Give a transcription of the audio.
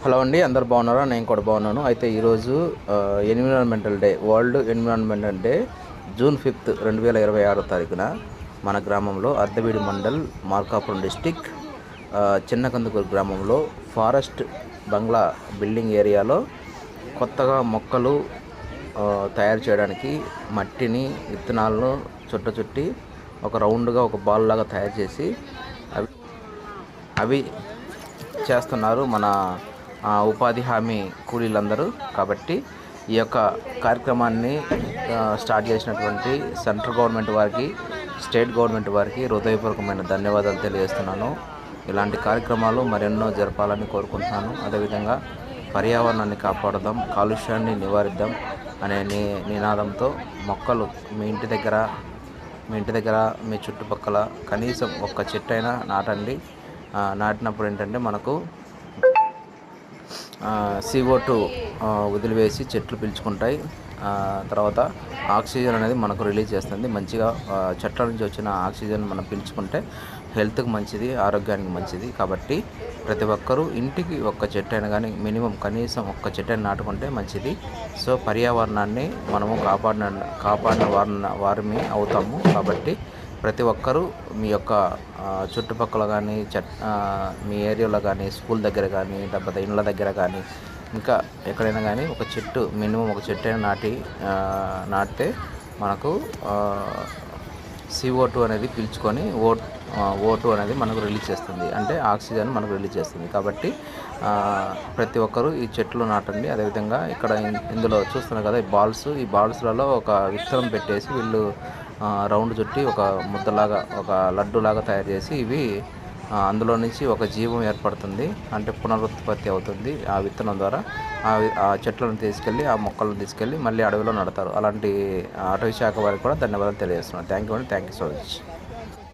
Hello అండి, అందరు బాగున్నారా? నేను కూడా బాగున్నాను. అయితే ఈరోజు environmental day, world environmental day June 5, 2026 మన గ్రామంలో అర్ధవీడి మండల్, మార్కాపురం డిస్టిక్, చిన్నకందుకూరు గ్రామంలో ఫారెస్ట్ బంగ్లా బిల్డింగ్ ఏరియాలో కొత్తగా మొక్కలు తయారు చేయడానికి మట్టిని, విత్తనాలను చుట్టి ఒక రౌండ్గా ఒక బాల్ లాగా తయారు చేసి అవి చేస్తున్నారు మన ఉపాధి హామీ కూలీలందరూ. కాబట్టి ఈ యొక్క కార్యక్రమాన్ని స్టార్ట్ చేసినటువంటి సెంట్రల్ గవర్నమెంట్ వారికి, స్టేట్ గవర్నమెంట్ వారికి హృదయపూర్వకమైన ధన్యవాదాలు తెలియజేస్తున్నాను. ఇలాంటి కార్యక్రమాలు మరెన్నో జరపాలని కోరుకుంటున్నాను. అదేవిధంగా పర్యావరణాన్ని కాపాడదాం, కాలుష్యాన్ని నివారిద్దాం అనే నినాదంతో మొక్కలు మీ ఇంటి దగ్గర మీ చుట్టుపక్కల కనీసం ఒక్క చెట్టు అయినా నాటండి. నాటినప్పుడు ఏంటంటే మనకు CO2 వదిలివేసి చెట్లు పీల్చుకుంటాయి. తర్వాత ఆక్సిజన్ అనేది మనకు రిలీజ్ చేస్తుంది. మంచిగా చెట్ల నుంచి వచ్చిన ఆక్సిజన్ మనం పీల్చుకుంటే హెల్త్కి మంచిది, ఆరోగ్యానికి మంచిది. కాబట్టి ప్రతి ఒక్కరూ ఇంటికి ఒక్క చెట్టు అయినా కానీ మినిమం కనీసం ఒక్క చెట్టు అయినా నాటుకుంటే మంచిది. సో పర్యావరణాన్ని మనము కాపాడిన వారిని అవుతాము. కాబట్టి ప్రతి ఒక్కరూ మీ యొక్క చుట్టుపక్కల కానీ మీ ఏరియాలో కానీ, స్కూల్ దగ్గర కానీ, లేకపోతే ఇండ్ల దగ్గర కానీ, ఇంకా ఎక్కడైనా కానీ ఒక చెట్టు, మినిమం ఒక చెట్టు అయినా నాటితే మనకు CO2 అనేది పీల్చుకొని O2 అనేది మనకు రిలీజ్ చేస్తుంది. అంటే ఆక్సిజన్ మనకు రిలీజ్ చేస్తుంది. కాబట్టి ప్రతి ఒక్కరూ ఈ చెట్లు నాటండి. అదేవిధంగా ఇక్కడ ఇందులో చూస్తున్నారు కదా, ఈ బాల్స్లలో ఒక విత్తనం పెట్టేసి వీళ్ళు రౌండ్ చుట్టి ఒక ముద్దలాగా, ఒక లడ్డులాగా తయారు చేసి ఇవి అందులో నుంచి ఒక జీవం ఏర్పడుతుంది. అంటే పునరుత్పత్తి అవుతుంది ఆ విత్తనం ద్వారా. ఆ చెట్లను తీసుకెళ్ళి, ఆ మొక్కలను తీసుకెళ్ళి మళ్ళీ అడవిలో నడతారు. అలాంటి అటవీ శాఖ వారికి కూడా ధన్యవాదాలు తెలియజేస్తున్నాను. Thank you so much.